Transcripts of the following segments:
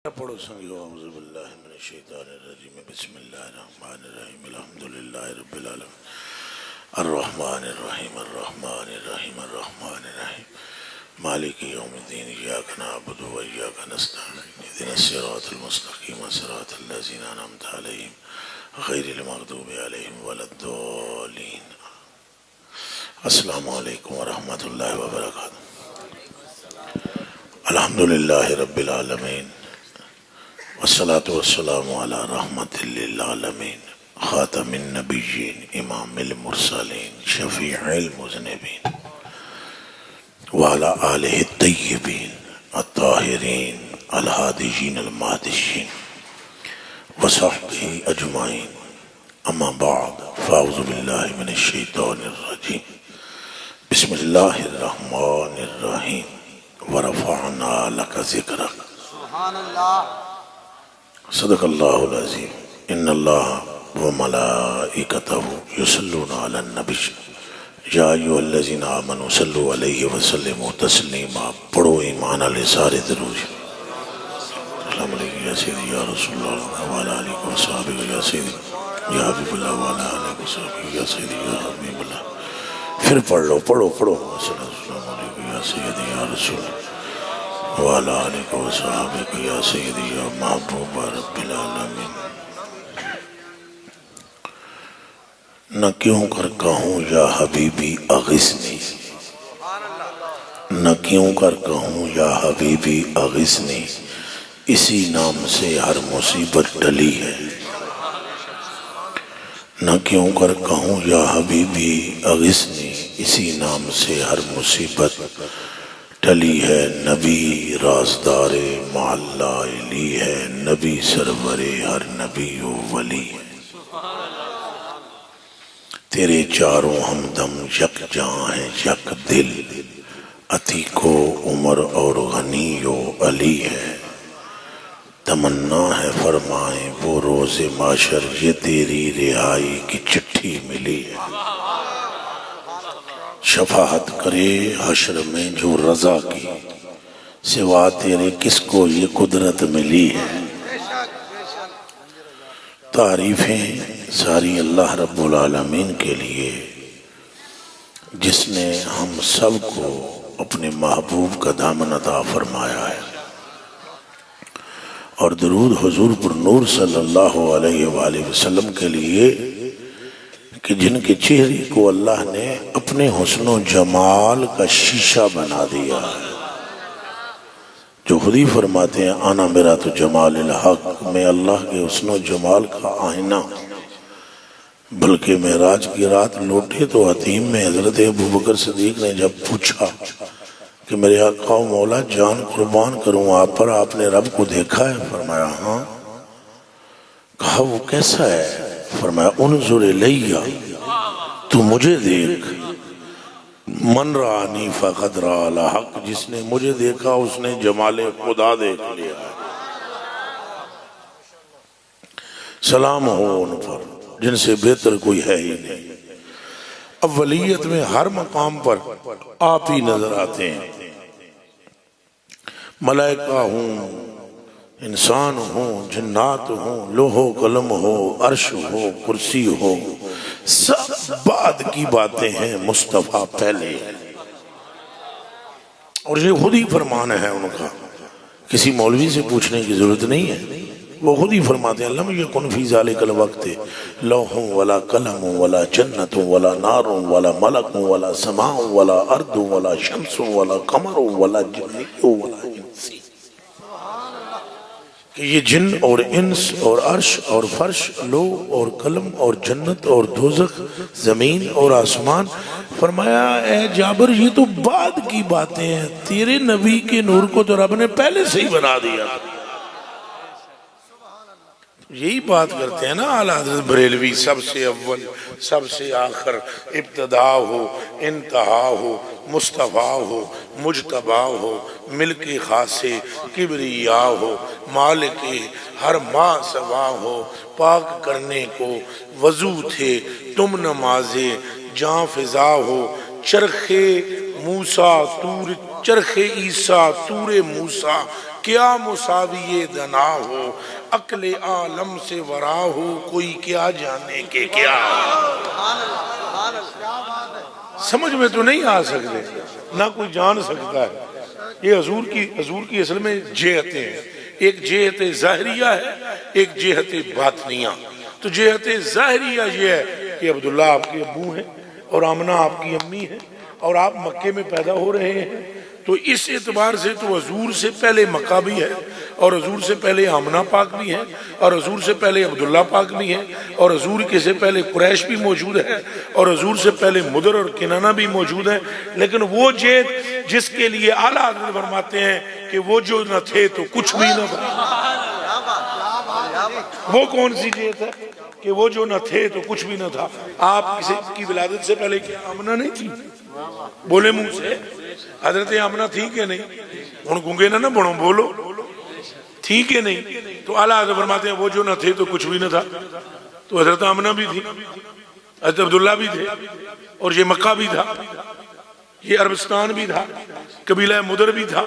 پڑھو سنگیو اعوذ باللہ من الشیطان الرجیم بسم اللہ الرحمن الرحیم الحمدللہ رب العالمین الرحمن الرحیم الرحمن الرحیم الرحمن الرحیم مالک یوم الدین ایاک نعبد و ایاک نستعین اهدنا الصراط المستقیم صراط الذین انعمت علیہم غیر المغضوب علیہم ولا الضالین۔ السلام علیکم ورحمۃ اللہ وبرکاتہ۔ الحمدللہ رب العالمین والصلاة والسلام علی رحمت للعالمین خاتم النبیین امام المرسلین شفیع المذنبین وعلی آلہ الطیبین الطاہرین الہادیین المہدیین وصحبہ اجمعین، اما بعد فاعوذ باللہ من الشیطان الرجیم بسم اللہ الرحمن الرحیم ورفعنا لک ذکرک۔ سبحان اللہ۔ صدق اللہ العظیم۔ ان اللہ وملائکتہ یصلون علی النبی یا ایھا الذین آمنوا صلوا علیہ وسلموا تسلیما۔ پڑھو ایمان والے سارے درود۔ السلام علیکم یا سیدی یا رسول اللہ وعلی آلہ وصحبہ یا سیدی یا حبیب اللہ وعلی آلہ وصحبہ یا سیدی یا حبیب اللہ۔ پھر پڑھ لو، پڑھو۔ السلام علیکم یا سیدی یا رسول اللہ وعلی آلہ وصحبہ یا سیدی یا محبوب رب العالمین۔ نہ کیوں کر کہوں یا حبیبی اغثنی، نہ کیوں کر کہوں یا حبیبی اغثنی، اسی نام سے ہر مصیبت ٹلی ہے۔ نہ کیوں کر کہوں یا حبیبی اغثنی، اسی نام سے ہر مصیبت ٹلی ہے۔ نبی رازدار معلا علی ہے، نبی سرور ہر نبی و ولی ہے۔ تیرے چاروں ہمدم یک جاں ہیں یک دل، عتیق و عمر اور غنی و علی ہے۔ تمنا ہے فرمائیں وہ روز معاشر، یہ تیری رہائی کی چٹھی ملی ہے۔ شفاعت کرے حشر میں جو رضا کی، سوا تیرے کس کو یہ قدرت ملی ہے۔ تعریفیں ساری اللہ رب العالمین کے لیے جس نے ہم سب کو اپنے محبوب کا دامن عطا فرمایا ہے، اور درود حضور پر نور صلی اللہ علیہ وآلہ وسلم کے لیے کہ جن کے چہرے کو اللہ نے اپنے حسن و جمال کا شیشہ بنا دیا ہے، جو خود ہی فرماتے ہیں آنا میرا تو جمال الحق، میں اللہ کے حسن و جمال کا آئینہ۔ بلکہ معراج کی رات لوٹے تو حتیم میں حضرت ابوبکر صدیق نے جب پوچھا کہ میرے آقا و مولا جان قربان کروں آپ پر، آپ نے رب کو دیکھا ہے؟ فرمایا ہاں۔ کہا وہ کیسا ہے؟ فرمایا انظر الیہ، تو مجھے دیکھ، من رآنی فقد رأى الحق، جس نے مجھے دیکھا اس نے جمال خدا دیکھ لیا۔ سلام ہو ان پر جن سے بہتر کوئی ہے ہی نہیں۔ اولیت میں ہر مقام پر آپ ہی نظر آتے ہیں۔ ملائکہ ہوں، انسان ہوں، جنات ہوں، لوح و قلم ہو، عرش ہو، کرسی ہو، سب بعد کی باتیں ہیں، مصطفیٰ پہلے۔ اور یہ خود ہی فرمان ہے ان کا، کسی مولوی سے پوچھنے کی ضرورت نہیں ہے، وہ خود ہی فرماتے ہیں لم یکن فی ذالک الوقت لوح ولا قلم ولا جنت ولا نار ولا ملک ولا سماء ولا ارض ولا شمس ولا قمر ولا جنی ولا انسی۔ کہ یہ جن اور انس اور عرش اور فرش، لوح اور قلم اور جنت اور دوزخ، زمین اور آسمان، فرمایا اے جابر یہ تو بعد کی باتیں ہیں، تیرے نبی کے نور کو تو رب نے پہلے سے ہی بنا دیا۔ یہی بات کرتے ہیں نا اعلیٰ حضرت بریلوی، سب سے اول سب سے آخر، ابتدا ہو انتہا ہو، مصطفیٰ ہو مجتبیٰ ہو، ملک خاصے کبریا ہو، مالک ہر ماں سوا ہو، پاک کرنے کو وضو تھے تم نمازے جاں فضا ہو، چرخ موسیٰ تور چرخ عیسیٰ تور موسیٰ کیا مساوی دنا ہو، عقل عالم سے ورا ہو، کوئی کیا جانے کے کیا۔ سمجھ میں تو نہیں آ سکتے، نہ کوئی جان سکتا ہے۔ یہ حضور کی اصل میں جہتیں ہیں، ایک جہت ظاہریہ ہے، ایک جہت باطنیہ۔ تو جہت ظاہریہ یہ ہے کہ عبداللہ آپ کے ابو ہیں اور آمنہ آپ کی امی ہیں اور آپ مکے میں پیدا ہو رہے ہیں، تو اس اعتبار سے تو حضور سے پہلے مکہ بھی ہے، اور حضور سے پہلے آمنہ پاک بھی ہے، اور حضور سے پہلے عبداللہ پاک بھی ہے، اور حضور کے سے پہلے قریش بھی موجود ہے، اور حضور سے پہلے مدر اور کنانہ بھی موجود ہے۔ لیکن وہ جیت جس کے لیے اعلیٰ حضرت فرماتے ہیں کہ وہ جو نہ تھے تو کچھ بھی نہ تھا، وہ کون سی جیت ہے کہ وہ جو نہ تھے تو کچھ بھی نہ تھا۔ آپ کسی کی ولادت سے پہلے کیا آمنہ نہیں تھی؟ بولے منہ سے، حضرت آمنہ تھی کہ نہیں؟ ہن گونگے نہ بنو، بولو تھی کہ نہیں؟ تو اعلیٰ حضرت فرماتے ہیں وہ جو نہ تھے تو کچھ بھی نہ تھا۔ تو حضرت آمنہ بھی تھی، حضرت عبداللہ بھی تھے، اور یہ مکہ بھی تھا، یہ عربستان بھی تھا، قبیلہ مدر بھی تھا،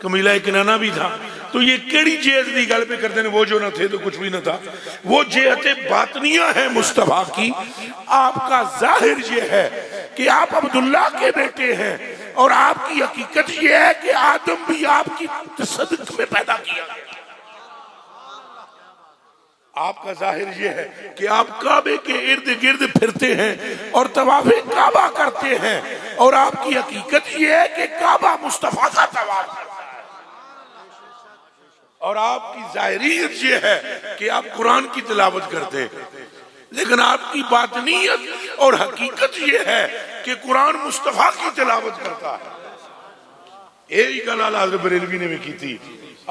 قبیلہ کنانہ بھی تھا۔ تو یہ کیڑی جہت دی گل پہ کرتے ہیں وہ جو نہ تھے تو کچھ بھی نہ تھا؟ وہ جہت باطنیہ ہے مصطفیٰ کی۔ آپ کا ظاہر یہ ہے کہ آپ عبداللہ کے بیٹے ہیں، اور آپ کی حقیقت یہ ہے کہ آدم بھی آپ کی تصدق میں پیدا کیا گیا۔ آپ کا ظاہر یہ ہے کہ آپ کعبے کے ارد گرد پھرتے ہیں اور طواف کعبہ کرتے ہیں، اور آپ کی حقیقت یہ ہے کہ کعبہ مصطفیٰ کا طواف کرتا ہے۔ اور آپ کی ظاہریت یہ ہے کہ آپ قرآن کی تلاوت کرتے ہیں، لیکن آپ کی باطنیت اور حقیقت یہ ہے کہ قرآن مصطفیٰ کی تلاوت کرتا ہے۔ یہی گل اعلیٰ حضرت بریلوی نے بھی کی تھی۔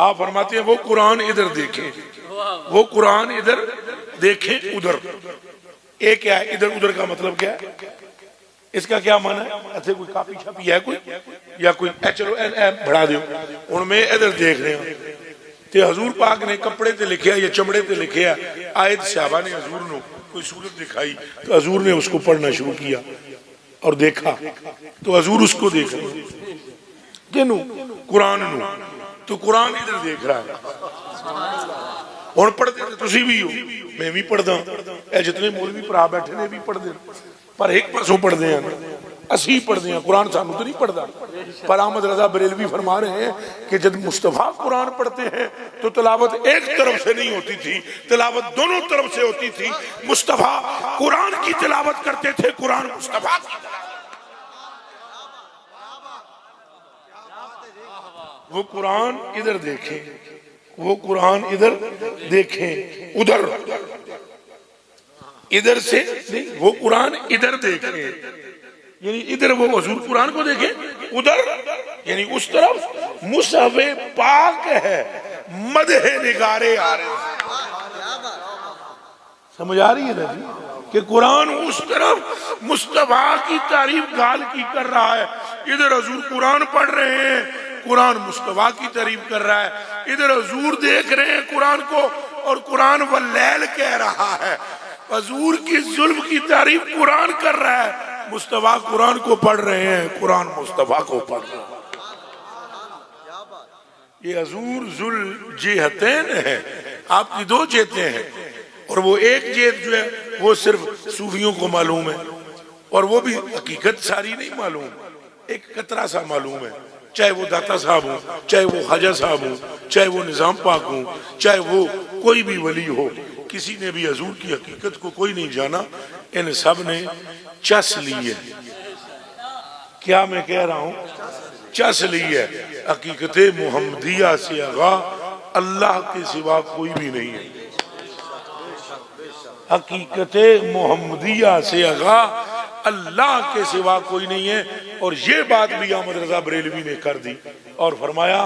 آپ فرماتے ہیں وہ قرآن ادھر دیکھیں، وہ قرآن ادھر دیکھیں ادھر۔ ایک کیا ہے ادھر ادھر کا مطلب کیا ہے؟ اس کا کیا معنی ہے؟ ایسے کوئی کاپی چھاپی ہے کوئی یا کوئی چلو بڑھا دیو ان میں ادھر دیکھ رہے ہیں تے حضور پاک نے کپڑے تے لکھیا یا چمڑے تے لکھیا، آیت صحابہ نے حضور نو کوئی صورت دکھائی تو حضور نے اس کو پڑھنا شروع کیا اور دیکھا تو حضور اس کو دیکھ رہے ہیں کینو؟ قرآن نو۔ تو قرآن ادھر دیکھ رہا ہے۔ اور پڑھتے ہیں تسی بھی ہو، میں بھی پڑھ دا، اے جتنے مولوی پڑھا بیٹھے نے بھی پڑھ دے، پر ایک پاسوں پڑھ دے ہیں، اسی پڑھ دے ہیں، قرآن سانو تو نہیں پڑھ دا۔ پر احمد رضا بریلوی فرما رہے ہیں کہ جب مصطفیٰ قرآن پڑھتے ہیں تو تلاوت ایک طرف سے نہیں ہوتی تھی، تلاوت دونوں طرف سے ہوتی تھی۔ مصطفیٰ قرآن کی تلاوت کرتے تھے، قرآن مصطفیٰ کی تلاوت۔ وہ قرآن ادھر دیکھیں، وہ قرآن ادھر دیکھیں ادھر، ادھر سے نہیں، وہ قرآن ادھر دیکھیں یعنی ادھر وہ حضور قرآن کو دیکھیں، ادھر یعنی اس طرف مصحف پاک ہے، مدح نگارے آ رہے ہیں۔ سمجھ آ رہی ہے نا جی کہ قرآن اس طرف مصطفیٰ کی تعریف گال کی کر رہا ہے، ادھر حضور قرآن پڑھ رہے ہیں، قرآن مصطفیٰ کی تعریف کر رہا ہے، ادھر حضور دیکھ رہے ہیں قرآن کو اور قرآن واللیل کہہ رہا ہے۔ حضور کی ظلم کی تعریف قرآن کر رہا ہے، مصطفیٰ قرآن کو پڑھ رہے ہیں، قرآن مصطفیٰ کو پڑھ رہا ہے۔ یہ حضور ذل جہتین ہے، آپ کی دو جہتیں ہیں، اور وہ ایک جہت جو ہے وہ صرف صوفیوں کو معلوم ہے، اور وہ بھی حقیقت ساری نہیں معلوم، ایک قطرہ سا معلوم ہے، چاہے وہ داتا صاحب ہوں، چاہے وہ خواجہ صاحب ہوں، چاہے وہ نظام پاک ہوں، چاہے وہ کوئی بھی ولی ہو، کسی نے بھی حضور کی حقیقت کو کوئی نہیں جانا، ان سب نے چس لی ہے۔ کیا میں کہہ رہا ہوں؟ چس لی ہے۔ حقیقت محمدیہ سے آغا اللہ کے سوا کوئی بھی نہیں ہے، حقیقت محمدیہ سے آغا اللہ کے سوا کوئی نہیں ہے۔ اور یہ بات بھی احمد رضا بریلوی نے کر دی اور فرمایا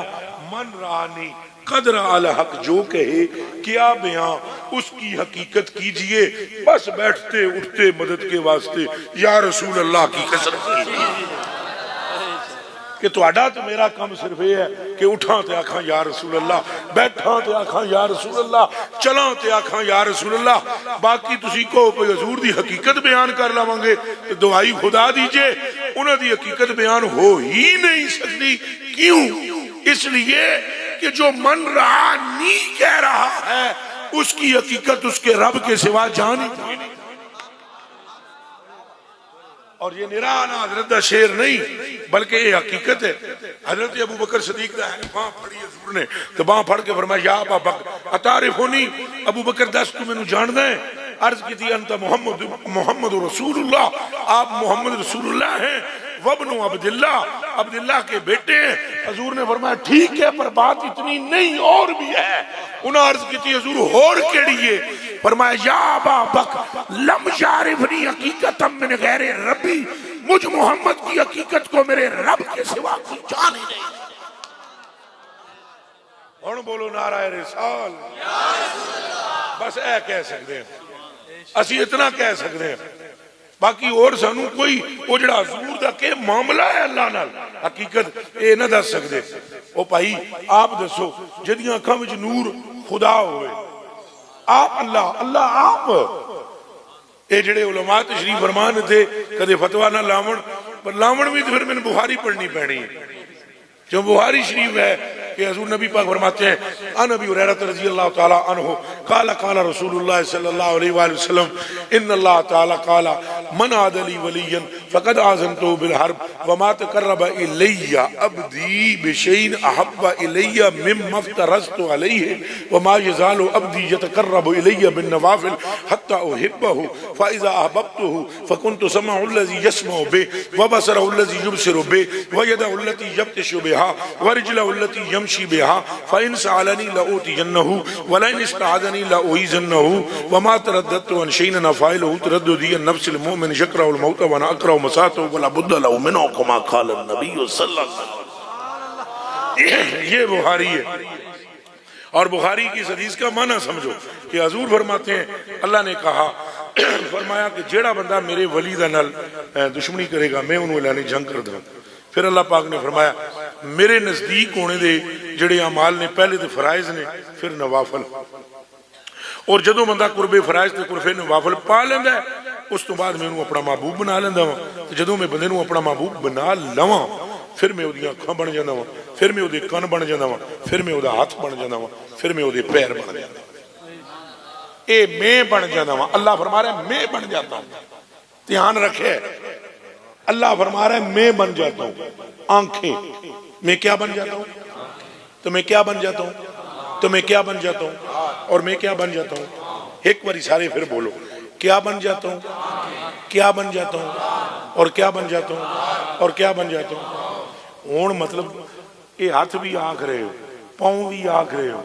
من رانی قدر الحق، جو کہے کیا بیاں اس کی حقیقت کیجئے، بس بیٹھتے اٹھتے مدد کے واسطے یا رسول اللہ کی کثرت کیجئے۔ کہ تو اڈا تو میرا کام صرف یہ ہے کہ اٹھاں تے آکھاں یا رسول اللہ، بیٹھاں تے آکھاں یا رسول اللہ، چلاں تے آکھاں یا رسول اللہ، باقی تسی کو حضور دی حقیقت بیان کر لوانگے تو دعائی خدا دیجئے، انہاں دی حقیقت بیان ہو ہی نہیں سکتی۔ کیوں؟ اس لیے کہ جو من رہا نی کہہ رہا ہے اس کی حقیقت اس کے رب کے سوا جان ہی کوئی نہیں. اور یہ نرانا حضرت دا شعر نہیں بلکہ یہ حقیقت ہے. حضرت ابو بکر صدیق دا ہے باں پھڑی حضور نے تو باں پھڑ کے فرمایا یا ابا بکر اتعرفنی، ابو بکر دس تو مینوں جاندا ہے؟ عرض کی تھی انت محمد رسول اللہ، آپ محمد رسول اللہ ہیں. وابن عبداللہ، عبداللہ کے بیٹے ہیں. حضور نے فرمایا ٹھیک ہے پر بات اتنی نہیں اور بھی ہے. انہوں نے عرض کی تھی حضور اور کیڑی ہے؟ فرمایا یا ابا بکر لم یعرفنی حقیقتا من غیر ربی، مجھ محمد کی حقیقت کو میرے رب کے سوا کوئی جان ہی نہیں. ہن بولو نعرہ رسال. بس اے کہہ سکتے ہیں، اسی اتنا کہہ سکتے ہیں، باقی اور سانو کوئی وہ جڑا حضور دا کہ معاملہ ہے اللہ نال حقیقت اے نہ دس سکتے. او بھائی آپ دسو جدیاں اکھاں وچ نور خدا ہوئے، آپ اللہ آپ اے جڑے علماء تشریف فرمان تھے کدے فتویٰ نہ لاون، پر لاون بھی تو پھر میں نے بخاری پڑھنی پڑنی ہے. جو بخاری شریف ہے کہ حضور نبی پاک فرماتے ہیں ان ابی ہریرہ رضی اللہ تعالی عنہ قال قال رسول اللہ صلی اللہ علیہ وآلہ وسلم ان اللہ تعالی قال من عاد لی ولیا فقد آذنته بالحرب وما تقرب الی عبدی بشیء احب الی مما افترضت علیہ وما یزال عبدی یتقرب الی بالنوافل حتى احبه فاذا احببته فكنت سمعه الذي يسمع به وبصره الذي يبصر به ويده التي يبطش بها ورجله التي يمشي بها فإن سألني لأوتينه ولئن استعاذني لأعيذنه وما ترددت عن شيء فاعله ترددي النفس المؤمن يكره الموت وانا أكره مساءته ولا بد له منه كما قال النبي صلى الله عليه وسلم. یہ بخاری ہے. اور بخاری کی اس حدیث کا معنی سمجھو کہ حضور فرماتے ہیں اللہ نے کہا فرمایا کہ جیڑا بندہ میرے ولی دا نال دشمنی کرے گا میں انہوں اعلان جنگ کر دوں. پھر اللہ پاک نے فرمایا میرے نزدیک ہونے دے جڑے اعمال نے پہلے تے فرائض نے پھر نوافل، اور جدوں بندہ قرب فرائض تے قرب نوافل پا لیندا ہے اس تو بعد میں انہوں اپنا محبوب بنا لیندا ہوں. جدوں میں بندے نوں اپنا محبوب بنا لواں پھر میں اودیاں اکھاں بن جاندا ہوں، پھر میں اودے کان بن جاندا ہوں، پھر میں اودا ہاتھ بن جاندا ہوں، پھر میں اودے پیر بن جاندا ہوں. اے میں بن جاندا ہوں. اللہ فرما رہا ہے میں بن جاتا ہوں. دھیان رکھے اللہ فرما رہا ہے میں بن جاتا ہوں. آنکھیں میں کیا بن جاتا ہوں؟ تو میں کیا بن جاتا ہوں؟ تو میں کیا بن جاتا ہوں؟ اور میں کیا بن جاتا ہوں؟ ایک باری سارے پھر بولو کیا بن جاتا ہوں؟ کیا بن جاتا ہوں؟ اور کیا بن جاتا ہوں؟ اور کیا بن جاتا ہوں؟ ہون مطلب یہ ہاتھ بھی آکھ رہے ہو، پاؤں بھی آکھ رہے ہو،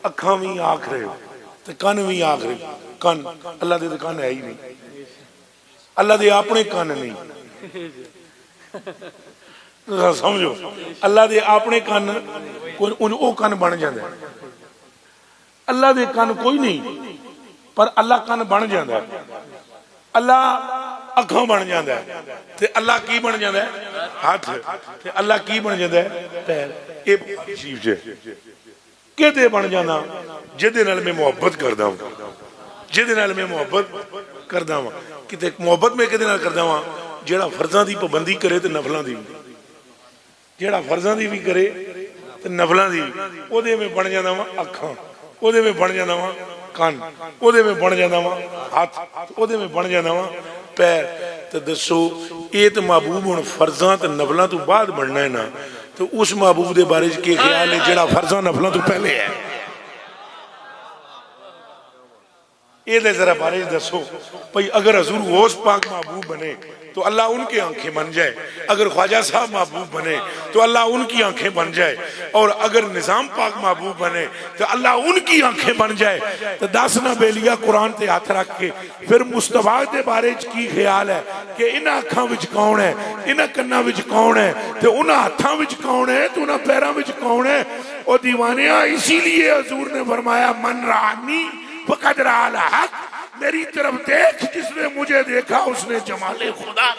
اکھاں بھی آکھ رہے ہو، تو کن بھی آکھ رہے ہو. کن اللہ دے کن ہے ہی نہیں، اللہ دے اپنے کن نہیں. سمجھو اللہ دے اپنے کن او کن بن جاندے. اللہ دے کن کوئی نہیں پر اللہ کن بن جاندے. اللہ اکھاں بن جاندے تے اللہ کی بن جاندے ہاتھ تے اللہ کی بن جاندے پیر. اے عجیب جے کدے بن جانا جدے نال میں محبت کردا ہوں، جدے نال میں محبت کردا ہوں. کتے محبت میں کدے نال کردا ہوں جیڑا فرضاں دی پابندی کرے تے نفلاں دی، جیڑا فرضاں دی بھی کرے تے نفلاں دی، او دے میں بن جاندا وا اکھاں، او دے میں بن جاندا وا کان، او دے میں بن جاندا وا ہاتھ، او دے میں بن جاندا وا پیر. تے دسو اے تے محبوب ہن فرضاں تے نفلاں تو بعد بننا ہے نا، تو اس محبوب دے بارے وچ کی خیال ہے جیڑا فرضاں نفلاں تو پہلے ہے؟ یہ دے ذرا بارے دسو بھئی اگر حضور غوث پاک محبوب بنے تو اللہ ان کی آنکھیں بن جائے، اگر خواجہ صاحب محبوب بنے تو اللہ ان کی آنکھیں بن جائے، اور اگر نظام پاک محبوب بنے تو اللہ ان کی آنکھیں بن جائے. تو داسنا بیلیا قرآن تے ہاتھ رکھ کے پھر مصطفیٰ دے بارے کی خیال ہے کہ انہاں اکھاں وچ کون ہے، انہاں کناں وچ کون ہے، تے انہاں ہاتھاں وچ کون ہے، تے انہاں پیراں وچ کون ہے. اور دیوانیاں اسی لیے حضور نے فرمایا من رانی فقد رأى الحق، میری طرف دیکھ، جس نے مجھے دیکھا اس نے جمال خدا.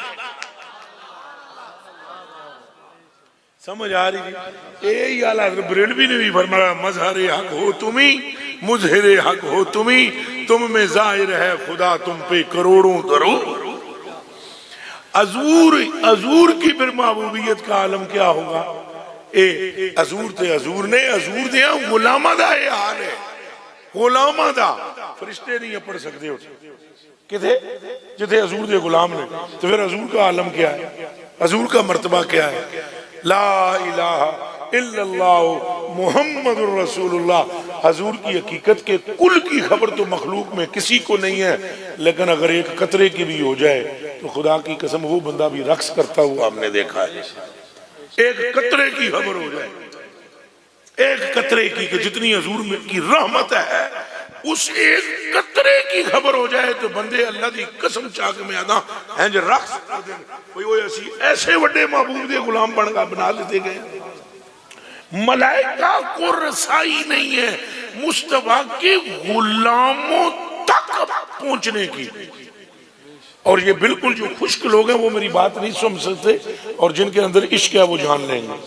سمجھ آ رہی تھی؟ اے اعلیٰ حضرت بریلوی نے بھی فرمایا مظہر حق ہو تمہیں، مظہر حق ہو تمہیں، تم میں ظاہر ہے خدا تم پہ کروڑوں درود. حضور کی پھر محبوبیت کا عالم کیا ہوگا؟ اے حضور تے حضور نے حضور دیاں غلامہ دا اے حال ہے، غلامہ دا فرشتے نہیں پڑھ سکتے ہوتے کتھے جتھے حضور دے غلام نے، تو پھر حضور کا عالم کیا ہے، حضور کا مرتبہ کیا ہے؟ لا الہ الا اللہ محمد الرسول اللہ۔ حضور کی حقیقت کے کل کی خبر تو مخلوق میں کسی کو نہیں ہے، لیکن اگر ایک قطرے کی بھی ہو جائے تو خدا کی قسم وہ بندہ بھی رقص کرتا ہوا ہم نے دیکھا ہے۔ ایک قطرے کی خبر ہو جائے، ایک قطرے کی کہ جتنی حضور کی رحمت ہے اس ایک قطرے کی خبر ہو جائے تو بندے اللہ دی قسم چاک میں آدھا ہیں جو رقص کر دیں، کوئی ایسے وڈے محبوب دے غلام بنا دیتے گئے۔ ملائکہ کو رسائی نہیں ہے مصطفیٰ کے غلاموں تک پہنچنے کی، اور یہ بالکل جو خشک لوگ ہیں وہ میری بات نہیں سمجھ سکتے، اور جن کے اندر عشق ہے وہ جان لیں گے،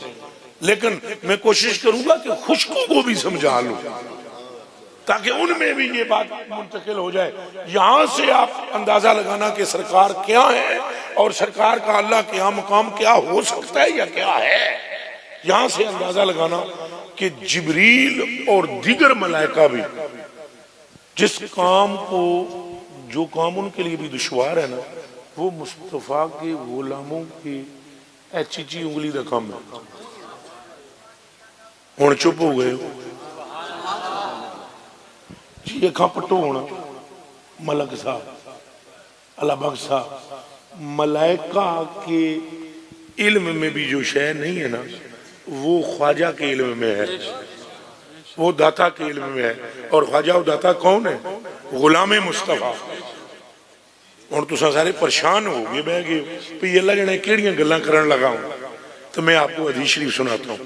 لیکن میں کوشش کروں گا کہ خشکوں کو بھی سمجھا لوں تاکہ ان میں بھی یہ بات منتقل ہو جائے۔ یہاں سے آپ اندازہ لگانا کہ سرکار کیا ہے اور سرکار کا اللہ کے یہاں مقام کیا ہو سکتا ہے یا کیا ہے، یہاں سے اندازہ لگانا کہ جبریل اور دیگر ملائکہ بھی جس کام کو، جو کام ان کے لیے بھی دشوار ہے نا، وہ مصطفیٰ کے غلاموں کی چیچی انگلی کا کام ہے۔ ہون چپ ہو گئے جی، یہ کھا پٹو ہونا ملک صاحب اللہ بخش صاحب، ملائکہ کے علم میں بھی جو شے نہیں ہے نا وہ خواجہ کے علم میں ہے، وہ داتا کے علم میں ہے، اور خواجہ و داتا کون ہے؟ غلام مصطفیٰ۔ اور تو سارے پریشان ہو گئے بہ گئے پہ اللہ جانے کیڑیاں گلاں کرن لگا ہوں، تو میں آپ کو حدیث شریف سناتا ہوں۔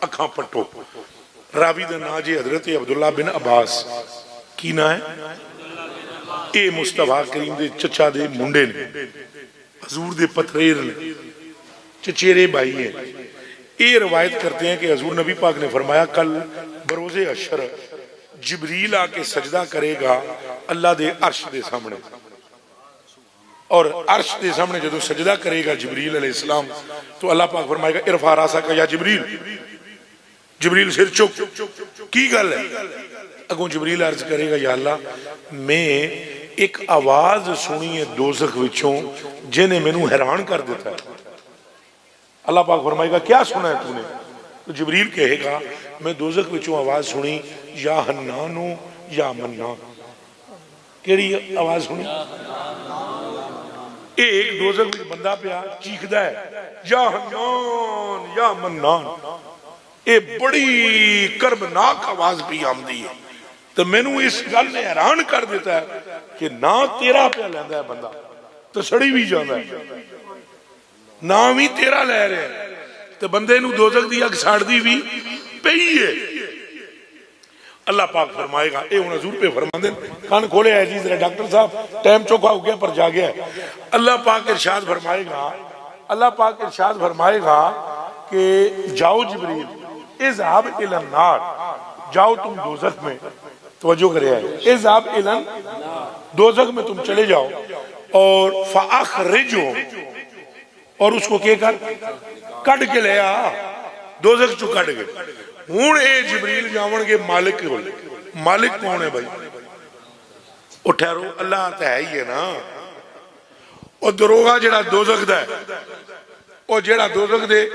اکھاں پٹو، راوی دا نا جی حضرت عبداللہ بن عباس، کی نا ہے؟ اے مصطفیٰ کریم دے چچا دے منڈے نے، حضور دے پتریر نے، چچیرے بھائی ہیں۔ یہ روایت کرتے ہیں کہ حضور نبی پاک نے فرمایا کل بروز حشر جبریل آ کے سجدہ کرے گا اللہ دے عرش دے سامنے، اور عرش دے سامنے جدو سجدہ کرے گا جبریل علیہ السلام تو اللہ پاک فرمائے گا ارفع راسک یا جبریل، جبریل سر چک، کی گل ہے؟ اگوں جبریل عرض کرے گا یا اللہ میں ایک آواز سنی ہے دوزخ وچوں جنہیں میں نو حیران کر دیتا ہے۔ اللہ پاک فرمائے گا کیا سنا ہے تو نے؟ تو جبریل کہے گا میں دوزخ وچوں آواز سنی یا حنانو یا منان۔ کیڑی آواز سنی؟ ایک دوزخ وچ بندہ پیا چیخدا ہے یا حنان یا منان، اے بڑی کربناک آواز بھی آمدی ہے، تو میں نو اس گل نے حیران کر دیتا ہے کہ نہ تیرا پیا لیندہ ہے بندہ تو سڑی بھی جاندہ ہے، نام ہی تیرا لے رہے ہیں تو بندے نو دوزخ دی اگ ساڑ دی بھی پئی ہے۔ اللہ پاک فرمائے گا، اے ان حضور پہ فرما دیں، کان کھولے عزیز رہے ڈاکٹر صاحب ٹائم چوکا ہو گیا پر جا گیا ہے۔ اللہ پاک ارشاد فرمائے گا، اللہ پاک ارشاد فرمائے گا کہ جاؤ جبریل اذهب الى النار، جاؤ تم دوزخ میں، توجہ کرے آئے اذهب الى النار، دوزخ میں تم چلے جاؤ اور فاخرجو، اور اس کو کیا کر کٹ کے لے آ، دوزخ چو کٹ گئے۔ ہون اے جبریل جاون کے مالک کے بولے، مالک کون ہے بھائی؟ او ٹھہرو اللہ تو ہے ہی ہے نا، او دروغہ جڑا دوزخ دا ہے، او جڑا دوزخ دے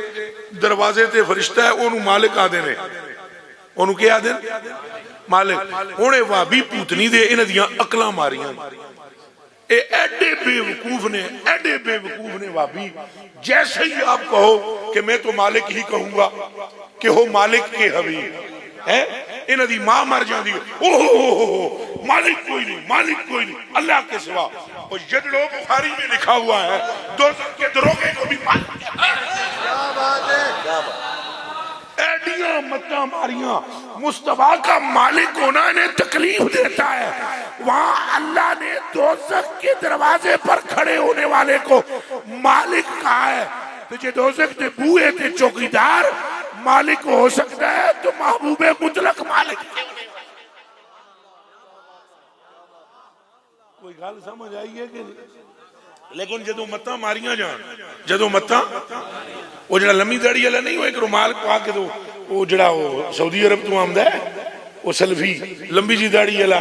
دروازے تے فرشتہ ہے انہوں مالک آدھے نے، انہوں کیا آدھے مالک۔ ہونے وابی پوتنی دے انہ دیاں اقلاں ماریاں، اے ایڈے بے وقوف نے، ایڈے بے وقوف نے وابی، جیسے ہی آپ کہو کہ میں تو مالک ہی کہوں گا کہ ہو مالک کے حبیب ہے، انہ دی ماں مر جان دی اوہ مالک کوئی نہیں، مالک کوئی نہیں اللہ کے سوا۔ اور جدلو بخاری میں لکھا ہوا ہے دوزخ کے دروغے کو بھی مالک ایڈیاں متہ ماریاں، مصطفیٰ کا مالک ہونا انہیں تکلیف دیتا ہے۔ وہاں اللہ نے دوزخ کے دروازے پر کھڑے ہونے والے کو مالک کہا ہے، تو جو دوزخ نے بوئے تھے چوکیدار مالک ہو سکتا ہے تو محبوب مطلق مالک ہے۔ کوئی گال سمجھ آئی ہے کہ نہیں؟ لیکن جدو متاں ماریاں جان، جدو متاں وہ جڑا لمبی داڑھی والا نہیں، وہ ایک رومال پا کے تو وہ جڑا وہ سعودی عرب تو آمدا ہے وہ سلفی لمبی جی داڑھی والا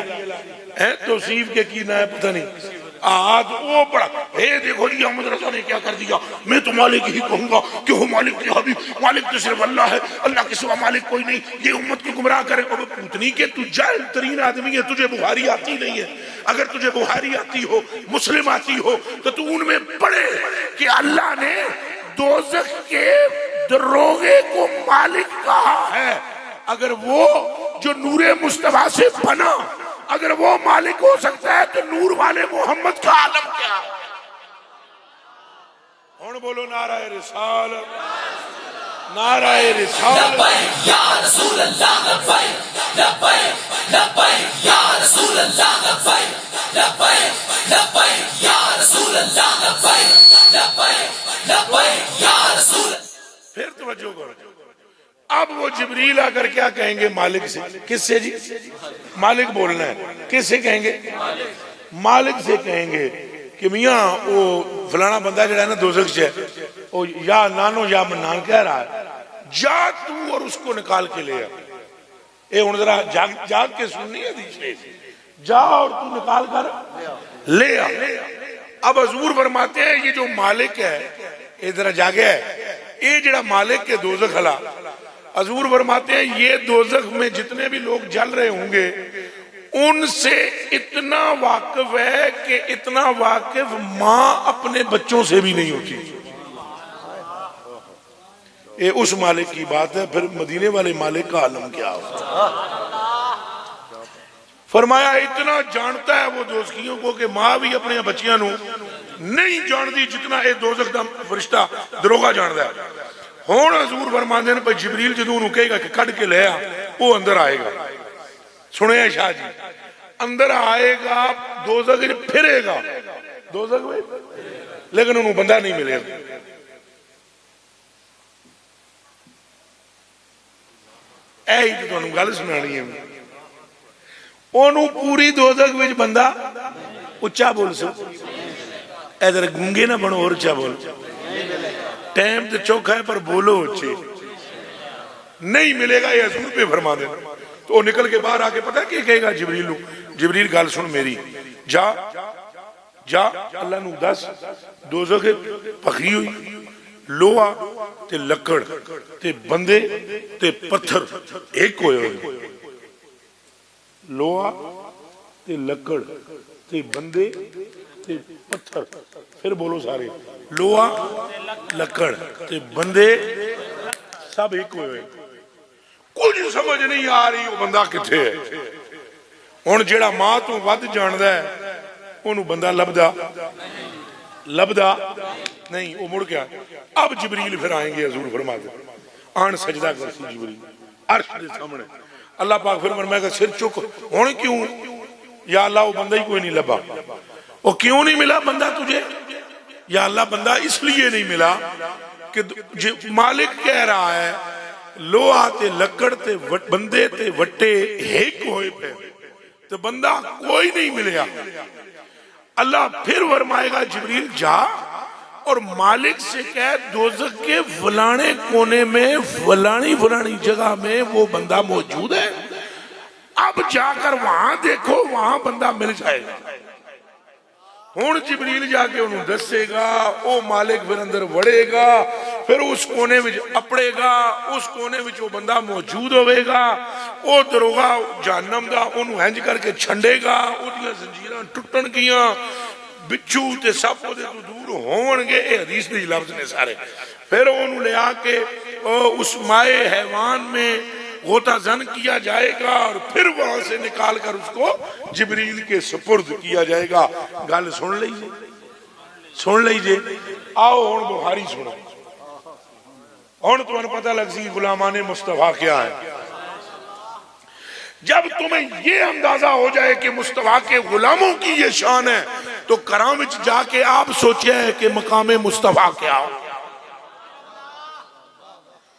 ہے، توصیف کے کی نہ ہے پتہ نہیں آج وہ بڑا اے دیکھو جی احمد رضا نے کیا کر دیا، میں تو مالک ہی کہوں گا کہ وہ مالک کی حبیب، مالک تو صرف اللہ ہے، اللہ کے سوا مالک کوئی نہیں، یہ امت کو گمراہ کرے۔ اور پوتنی کہ تو جاہل ترین آدمی ہے، تجھے بخاری آتی نہیں ہے، اگر تجھے بخاری آتی ہو، مسلم آتی ہو تو تو ان میں پڑھے کہ اللہ نے دوزخ کے دروغے کو مالک کہا ہے۔ اگر وہ جو نور مصطفیٰ سے بنا اگر وہ مالک ہو سکتا ہے تو نور والے محمد کا عالم کیا ہے؟ ہون بولو نعرہ رسالت، نعرہ رسالت۔ لبیک یا رسول اللہ، لبیک لبیک لبیک یا رسول اللہ، لبیک لبیک لبیک یا رسول اللہ، لبیک لبیک لبیک یا رسول اللہ۔ پھر توجہ کرو، اب وہ جبریل آ کر کیا کہیں گے مالک سے؟ کس سے جی؟ مالک بولنا ہے، کس سے کہیں گے؟ مالک سے کہیں گے کہ میاں وہ فلانا بندہ جڑا ہے نا دوزخ سے وہ یا نانو یا منان کہہ رہا ہے، جا تو اور اس کو نکال کے لے آ۔ اے ہن ذرا جاگ کے سننی ہے دیشے، جا اور تو نکال کر لے آ۔ اب حضور فرماتے ہیں یہ جو مالک ہے یہ ذرا جاگے ہے، یہ جڑا مالک ہے دوزخ والا، حضور فرماتے ہیں یہ دوزخ میں جتنے بھی لوگ جل رہے ہوں گے ان سے اتنا واقف ہے کہ اتنا واقف ماں اپنے بچوں سے بھی نہیں ہوتی۔ یہ اس مالک کی بات ہے، پھر مدینے والے مالک کا عالم کیا ہوتا؟ فرمایا اتنا جانتا ہے وہ دوزخیوں کو کہ ماں بھی اپنے بچیاں نو نہیں جان دی جتنا یہ دوزخ دا فرشتہ دروغہ جانتا ہے۔ ہون حضور فرماندے نے پہ جبریل جدوں انہوں کہے گا کہ کڑ کے لے آ، وہ اندر آئے گا۔ سنے شاہ جی، اندر آئے گا دوزخ پھرے گا دوزخ میں، لیکن انہوں بندہ نہیں ملے گا۔ اے ہی تو انہوں گل سنانی ہے، انہوں پوری دوزخ میں بندہ اچھا بول سو، اے ذرا گونگے نہ بنو اور اچھا بول، ٹائم تو چوکھا ہے پر بولو اچھے نہیں ملے گا، یہ حضور پہ فرما دینا۔ تو وہ نکل کے باہر آکے پتہ کیا کہے گا جبریل نو، جبریل گال سن میری، جا جا اللہ نو دس دوزخ پخی ہوئی لوہا تے لکڑ تے بندے تے پتھر ایک ہوئے ہوئے، لوہا تے لکڑ تے بندے تے پتھر، پھر بولو سارے، لوہا لکڑ تے بندے سب ایک ہوئے، کچھ سمجھ نہیں آ رہی وہ بندہ کتھے ہے۔ ہن جیڑا ماں تو ود جاندا ہے انہوں بندہ لبدا نہیں، وہ مڑ گیا۔ اب جبریل پھر آئیں گے، حضور فرما دے آن سجدہ کرسی جبریل عرش دے سامنے، اللہ پاک پھر فرمائے گا سر چک، ہن کیوں یا اللہ وہ بندہ ہی کوئی نہیں لبا، وہ کیوں نہیں ملا بندہ تجھے یا اللہ بندہ اس لیے نہیں ملا کہ مالک کہہ رہا ہے لوہا تے لکڑ تے بندے تے وٹے ایک ہوئے پہ تو بندہ کوئی نہیں ملیا۔ اللہ پھر فرمائے گا جبریل جا اور مالک سے کہہ دوزخ کے فلانے کونے میں فلانی جگہ میں وہ بندہ موجود ہے، اب جا کر وہاں دیکھو وہاں بندہ مل جائے گا۔ ہون جبریل جا کے انہوں دسے گا، او مالک پھر اندر وڑے گا، پھر اس کونے وچ اپڑے گا، اس کونے وچ وہ بندہ موجود ہوئے گا، او دروغہ جہنم دا انہوں ہنج کر کے چھنڈے گا، او دیاں زنجیران ٹوٹن گیاں، بچھو تے سب کو دے تو دور ہون گے، اے حدیث دی لفظ نے سارے، پھر انہوں لے آ کے اس مائے حیوان میں غوطہ زن کیا جائے گا اور پھر وہاں سے نکال کر اس کو جبریل کے سپرد کیا جائے گا۔ گل سن لیجئے، آؤ ہون بخاری سنو، ہون تمہیں پتہ لگ سی غلامان مصطفیٰ کیا ہے۔ جب تمہیں یہ اندازہ ہو جائے کہ مصطفیٰ کے غلاموں کی یہ شان ہے تو کرام وچ جا کے آپ سوچے ہیں کہ مقام مصطفیٰ کیا ہو۔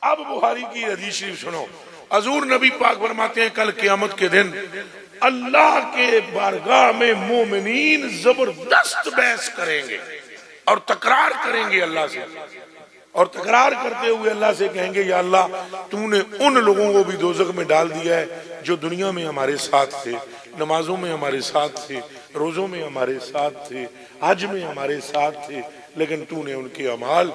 اب بخاری کی حدیث شریف سنو، حضور نبی پاک فرماتے ہیں کل قیامت کے دن اللہ کے بارگاہ میں مومنین زبردست بحث کریں گے، اور تکرار کریں گے اللہ سے، اور تکرار کرتے ہوئے اللہ سے کہیں گے یا اللہ تو نے ان لوگوں کو بھی دوزخ میں ڈال دیا ہے جو دنیا میں ہمارے ساتھ تھے، نمازوں میں ہمارے ساتھ تھے، روزوں میں ہمارے ساتھ تھے، حج میں ہمارے ساتھ تھے، لیکن تو نے ان کے اعمال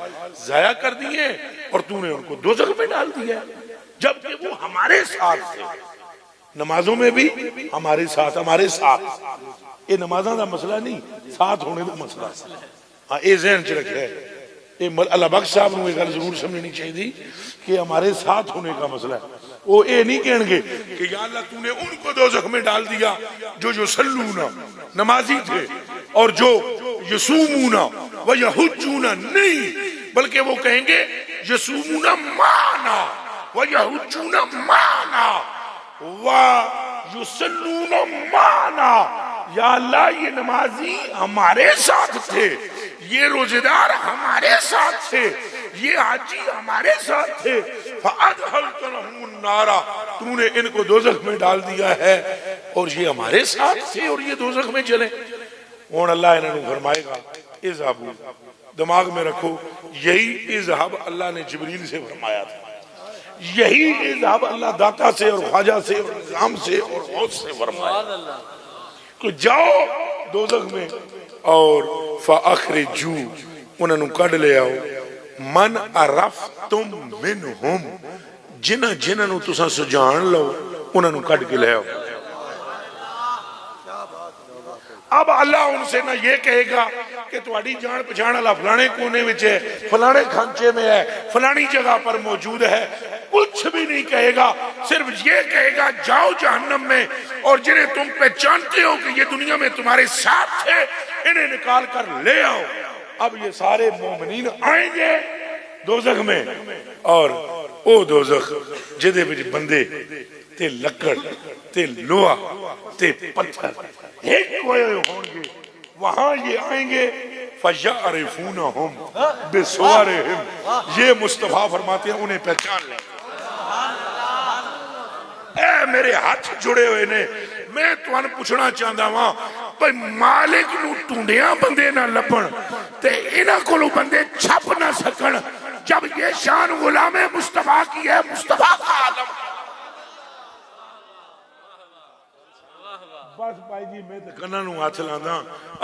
ضائع کر دیے اور تو نے ان کو دوزخ میں ڈال دیا ہے، جبکہ وہ ہمارے ساتھ تھے، نمازوں میں بھی ہمارے ساتھ یہ نمازاں دا مسئلہ نہیں، ساتھ ہونے دا مسئلہ، ہاں یہ ذہن چ رکھے، اللہ بخش صاحب نے یہ گل ضرور سمجھنی چاہیے کہ ہمارے ساتھ ہونے کا مسئلہ ہے۔ وہ یہ نہیں کہیں گے کہ یا اللہ تو نے ان کو دوزخ میں ڈال دیا جو یصلونا نمازی تھے اور جو یصومونا و یحجونا، نہیں، بلکہ وہ کہیں گے یصومونا معنا و یحجونا معنا و یصلونا معنا، یا اللہ یہ نمازی ہمارے ساتھ تھے، یہ روزدار ہمارے ساتھ تھے، یہ حاجی ہمارے ساتھ تھے، فَأَدْخَلْتَنَهُمُ النَّارَ، تو نے ان کو دوزخ میں ڈال دیا ہے اور یہ ہمارے ساتھ تھے اور یہ دوزخ میں چلے۔ اور اللہ انہوں نے فرمائے گا اذهبوا، دماغ میں رکھو یہی اذهب اللہ نے جبریل سے فرمایا تھا، یہی اذهب اللہ داتا سے اور خواجہ سے اور نظام سے اور غوث سے فرمایا کہ جاؤ دوزخ میں اور فَأَخْرِجُوا، انہوں کڑ لے آؤ، من عرفتم منہم، جنہوں تساں سجان لو انہوں کڑ کے لے آؤ۔ اب اللہ ان سے نہ یہ کہے گا کہ تواڈی جان پہچان والا فلانے کونے وچ ہے، فلانے کھانچے میں ہے، فلانی جگہ پر موجود ہے، کچھ بھی نہیں کہے گا، صرف یہ کہے گا جاؤ جہنم میں اور جنہیں تم پہچانتے ہو کہ یہ دنیا میں تمہارے ساتھ تھے انہیں نکال کر لے آؤ۔ اب یہ سارے مومنین آئیں گے دوزخ میں، اور او دوزخ جدے وچ بندے تے لکڑ تے لوہا تے پتھر ایک کوئے ہوں گے، وہاں یہ آئیں گے فَيَعْرِفُونَهُمْ بِصُوَرِهِمْ، یہ مصطفیٰ فرماتے ہیں انہیں پہچان لیں۔ اے میرے ہاتھ جڑے ہوئے نے، میں تو ان پوچھنا چاہتا ہوں بھئی مالک نو ٹونڈیاں بندے نہ لپن تے انہاں کولو بندے چھپ نہ سکن، جب یہ شان غلام مصطفیٰ کی ہے، مصطفیٰ کا عالم۔ بس بھائی جی میں تے کناں نو ہاتھ لاندا،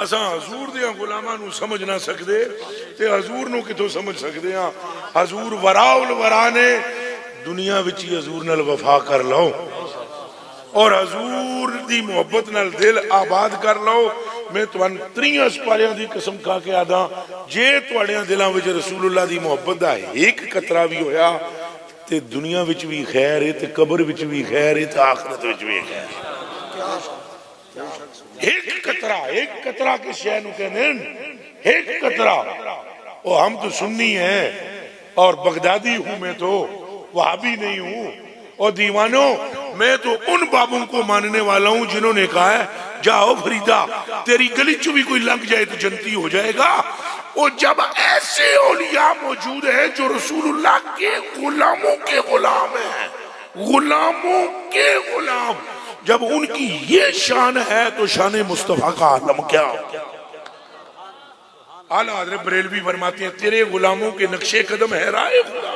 اساں حضور دیاں غلاماں نو سمجھ نہ سکدے تے حضور نو کتھوں سمجھ سکدے ہاں؟ حضور وراء الورا نے، دنیا وچ ہی حضور نال وفا کر لو اور حضور دی محبت نال دل آباد کر لو۔ میں تمہیں تریاں سپاریاں دی قسم کھا کے آدھا، جے تواڈیاں دلاں وچ رسول اللہ دی محبت دا ایک قطرہ بھی ہویا تے دنیا وچ بھی خیر ہے تے قبر وچ بھی خیر ہے تے آخرت وچ بھی خیر ہے۔ ایک قطرہ کس شے نو کہندے ہیں؟ ایک قطرہ۔ او ہم تو سنی ہیں اور بغدادی ہوں، میں تو وہابی نہیں ہوں، اور دیوانوں میں تو ان بابوں کو ماننے والا ہوں جنہوں نے کہا ہے جاؤ فریدہ تیری گلی چو بھی کوئی لنگ جائے تو جنتی ہو جائے گا۔ اور جب ایسے اولیاء موجود ہیں جو رسول اللہ کے غلاموں کے غلام ہیں، غلاموں کے غلام، جب ان کی یہ شان ہے تو شان مصطفیٰ کا عالم کیا ہو؟ اعلیٰ حضرت بریلوی فرماتے ہیں تیرے غلاموں کے نقش قدم ہے راہ خدا۔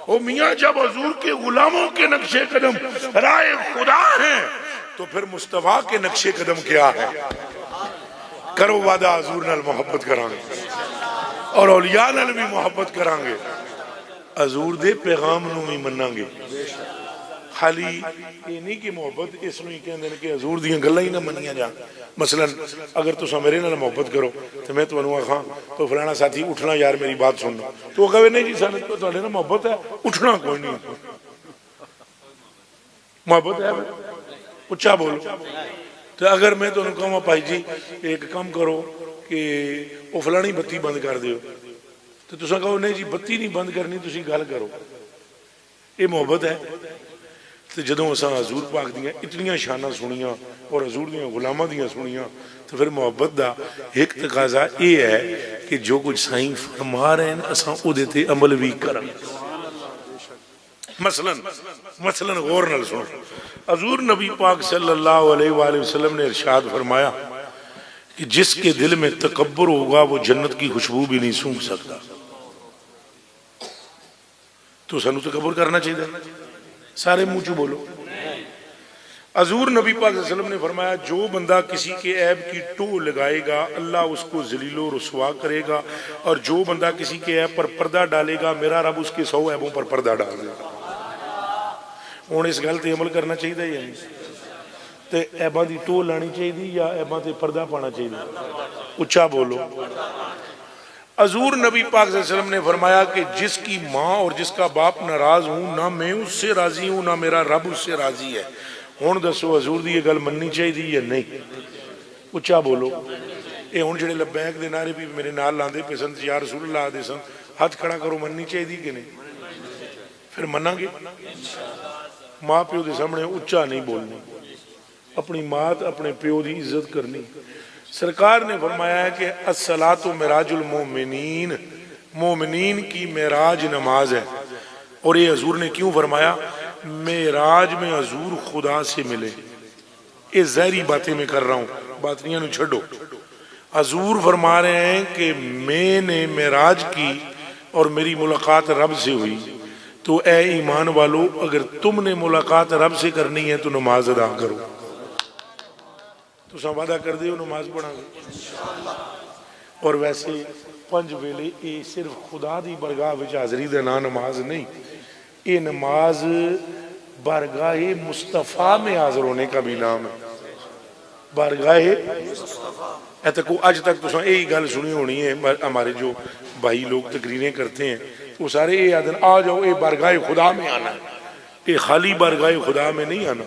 او میاں جب حضور کے غلاموں کے نقش قدم راہ خدا ہیں تو پھر مصطفیٰ کے نقش قدم کیا ہے؟ کرو وعدہ حضور نال محبت کرانگے اور اولیاء نال بھی محبت کرانگے، حضور دے پیغام نو بھی منانگے۔ خالی یہ نہیں کہ محبت اس میں کہندے کہ حضور دیاں گلاں ہی نہ منیاں جان۔ مثلا اگر تساں میرے نال محبت کرو تو میں تانوں آکھاں تو فلانا ساتھی اٹھنا یار میری بات سننا، تو وہ کہے نہیں جی سانوں تواڈے نال محبت ہے، اٹھنا کوئی نہیں، محبت ہے اچھا بولو۔ تو اگر میں تانوں کہاں بھائی جی ایک کام کرو کہ وہ فلانی بتی بند کر دیو، تو تساں کہو نہیں جی بتی نہیں بند کرنی، تسی گل کرو، یہ محبت ہے؟ تو جدوں اساں حضور پاک دیاں اتنیاں شاناں سنیاں اور حضور دیاں غلاماں دیاں سنیاں تو پھر محبت دا ایک تقاضا یہ ہے کہ جو کچھ سائیں فرما رہے ہیں اساں او دیتے عمل بھی کریں۔ مثلا غور نال سنو، حضور نبی پاک صلی اللہ علیہ وآلہ وسلم نے ارشاد فرمایا کہ جس کے دل میں تکبر ہوگا وہ جنت کی خوشبو بھی نہیں سونگھ سکتا. تو سانو تکبر کرنا چاہیے. سارے منہ چ بولو. حضور نبی پاک صلی اللہ علیہ وسلم نے فرمایا جو بندہ کسی کے عیب کی ٹو لگائے گا اللہ اس کو ذلیل و رسوا کرے گا، اور جو بندہ کسی کے عیب پر پردہ ڈالے گا میرا رب اس کے 100 عیبوں پر پردہ ڈال دے گا. ہوں اس گل تے عمل کرنا چاہیے یا نہیں؟ تے عیباں دی ٹو لانی چاہیے یا عیباں تے پردہ پانا چاہیے؟ اچھا بولو. حضور نبی پاک صلی اللہ علیہ وسلم نے فرمایا کہ جس کی ماں اور جس کا باپ ناراض ہوں نہ میں اس سے راضی ہوں نہ میرا رب اس سے راضی ہے. ہوں دسو حضور دی یہ گل مننی چاہیے یا نہیں؟ اچھا بولو. یہ ہوں جڑے لبیک دے نعرے بھی میرے نال لاندے پے سن یا رسول اللہ آدھے سن، ہاتھ کھڑا کرو، مننی چاہیے کہ نہیں؟ پھر مننا گے. ماں پیو دے سامنے اچھا نہیں بولنی، اپنی ماں اپنے پیو دی عزت کرنی. سرکار نے فرمایا ہے کہ الصلاۃ معراج المومنین، مومنین کی معراج نماز ہے. اور یہ حضور نے کیوں فرمایا؟ معراج میں حضور خدا سے ملے. یہ ظاہری باتیں میں کر رہا ہوں، باطنیاں نو چھڈو. حضور فرما رہے ہیں کہ میں نے معراج کی اور میری ملاقات رب سے ہوئی. تو اے ایمان والو اگر تم نے ملاقات رب سے کرنی ہے تو نماز ادا کرو. تو وعدہ کر دیو نماز پڑھا گے. اور ویسے 5 ویلے یہ صرف خدا دی برگاہ وچ حاضری دا نام نماز نہیں، یہ نماز بارگاہ مصطفیٰ میں حاضر ہونے کا بھی نام ہے. بارگاہ آج تک تو یہی گل سنی ہونی ہے. ہمارے جو بھائی لوگ تقریریں کرتے ہیں وہ سارے یہ آدھن آ جاؤ یہ بارگاہ خدا میں آنا ہے. یہ خالی بارگاہ خدا میں نہیں آنا.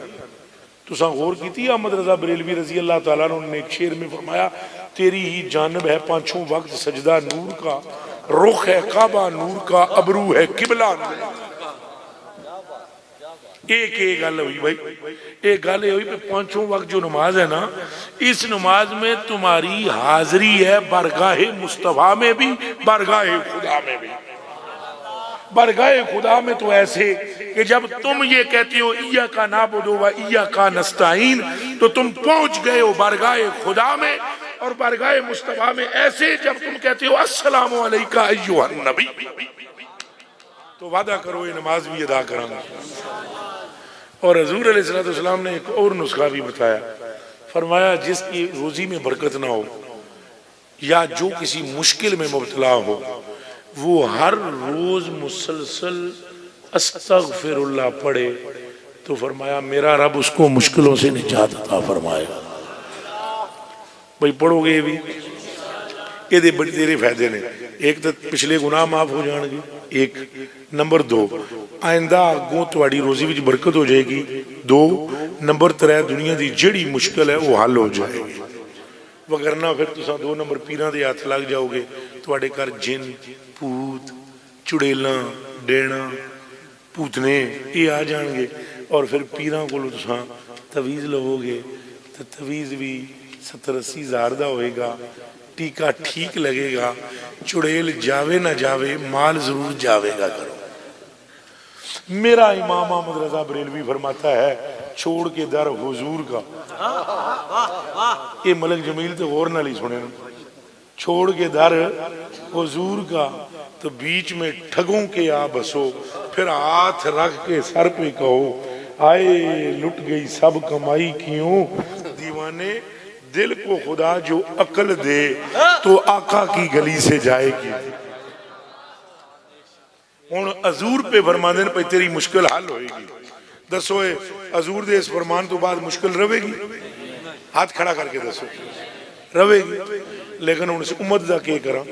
تو غور کی احمد رضا بریلوی رضی اللہ تعالیٰ نے ایک شعر میں فرمایا تیری ہی جانب ہے پانچوں وقت سجدہ نور کا، رخ ہے کعبہ نور کا، ابرو ہے قبلہ نور کا. ایک گل ہوئی بھائی، ایک گل یہ ہوئی کہ پانچوں وقت جو نماز ہے نا، اس نماز میں تمہاری حاضری ہے بارگاہ مصطفیٰ میں بھی بارگاہ خدا میں بھی. بارگاہ خدا میں تو ایسے کہ جب تم یہ کہتے ہو ایاک نعبد و ایاک نستعین تو تم پہنچ گئے ہو بارگاہ خدا میں. اور بارگاہ مصطفیٰ میں ایسے جب تم کہتے ہو السلام علیکہ ایھا النبی تو وعدہ کرو یہ نماز بھی ادا کرنا. اور حضور علیہ السلام نے ایک اور نسخہ بھی بتایا. فرمایا جس کی روزی میں برکت نہ ہو یا جو کسی مشکل میں مبتلا ہو وہ ہر روز مسلسل استغفر اللہ پڑھے تو فرمایا میرا رب اس کو مشکلوں سے نجات عطا فرمائے گا. بھئی پڑھو گے یہ بھی یہ بڑی تیرے فائدے نے. ایک تو پچھلے گناہ معاف ہو جان گے، ایک نمبر 2 آئندہ آگوں تواڈی روزی وچ برکت ہو جائے گی، 2 نمبر 3 دنیا دی جڑی مشکل ہے وہ حل ہو جائے گی. وگرنہ پھر تساں 2 نمبر پیراں دے ہاتھ لگ جاؤ گے، تواڈے گھر جن پوت چڑیلاں ڈینا پوتنے یہ آ جان گے. اور پھر پیراں کولوں تساں تویز لو گے تو تویز بھی 70-80 ہزار دا ہوئے گا، ٹیکا ٹھیک لگے گا، چڑیل جاوے نہ جاوے مال ضرور جاوے گا. کرو. میرا امام احمد رضا بریلوی فرماتا ہے چھوڑ کے در حضور کا، یہ ملک جمیل تو غور نہ لی سنے، چھوڑ کے در حضور کا تو بیچ میں ٹھگوں کے آ بسو، پھر ہاتھ رکھ کے سر پہ کہو آئے لٹ گئی سب کمائی کیوں. دیوانے دل کو خدا جو عقل دے تو آقا کی گلی سے جائے گی. ہوں حضور پہ فرمان دین پہ تیری مشکل حل ہوئے گی. دسو حضور دے اس فرمان تو بعد مشکل رہے گی؟ ہاتھ کھڑا کر کے دسو رہے گی. لیکن ان سے امت دا کیا کرا.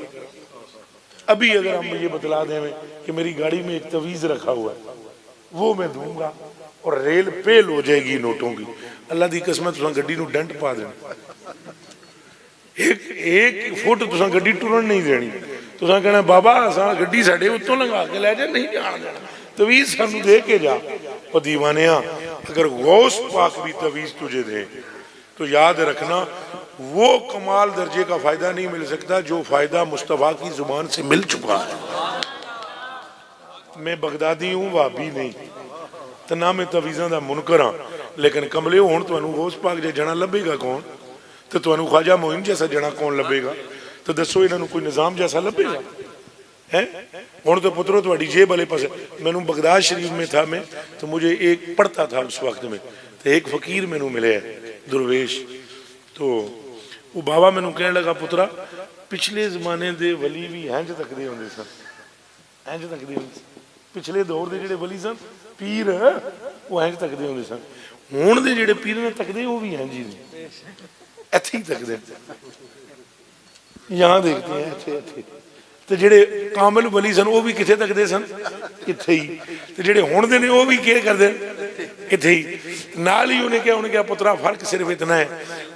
ابھی اگر ہم یہ بتلا دیں کہ میری گاڑی میں ایک تویز رکھا ہوا ہے وہ میں دوں گا اور ریل پیل ہو جائے گی نوٹوں کی، اللہ دی قسم تساں گڈی نو ڈنٹ پا دینا، ایک فٹ تساں گڈی ٹرن نہیں دینی. تساں کہنا بابا اساں گڈی ساڈے اتوں لنگا کے لے جا، نہیں جان دینا، تویز سانو دے کے جا. او دیوانیاں اگر غوث پاک بھی تویز تجھے دے تو یاد رکھنا وہ کمال درجے کا فائدہ نہیں مل سکتا جو فائدہ مصطفیٰ کی زبان سے مل چکا ہے. میں بغدادی ہوں وہابی نہیں تو نہ میں تویزاں دا منکر ہاں، لیکن کملے ہون تو غوث پاک جے جنا لبے گا کون؟ تو تمہیں خواجہ معین جیسا جنا کون لبے گا؟ تو دسو انہوں کوئی نظام جیسا لبے گا ہے؟ ہوں تو پترو تھوڑی جیب والے پاس میں بغداد شریف میں تھا میں تو مجھے ایک پڑھتا تھا اس وقت میں تو ایک فقیر میں ملے درویش تو وہ بابا میں کہنے لگا پترا پچھلے زمانے دے ولی بھی ہینج تکدے ہوندے سن ہینج تکدے ہوندے پچھلے دور دے جڑے ولی سن پیر وہ ہینج تکدے ہوندے سن ہون دے جڑے پیر نے تکدے وہ بھی ہینج ہی نے ایتھے ہی تکدے یہاں دیکھتے ہیں ایتھے ایتھے تو جڑے کامل ولی سن وہ بھی کتھے تکدے سن اتھے ہی تو جڑے ہون دے نے وہ بھی کیا کردے اتھے ہی نال ہی انہیں کیا پترا فرق صرف اتنا ہے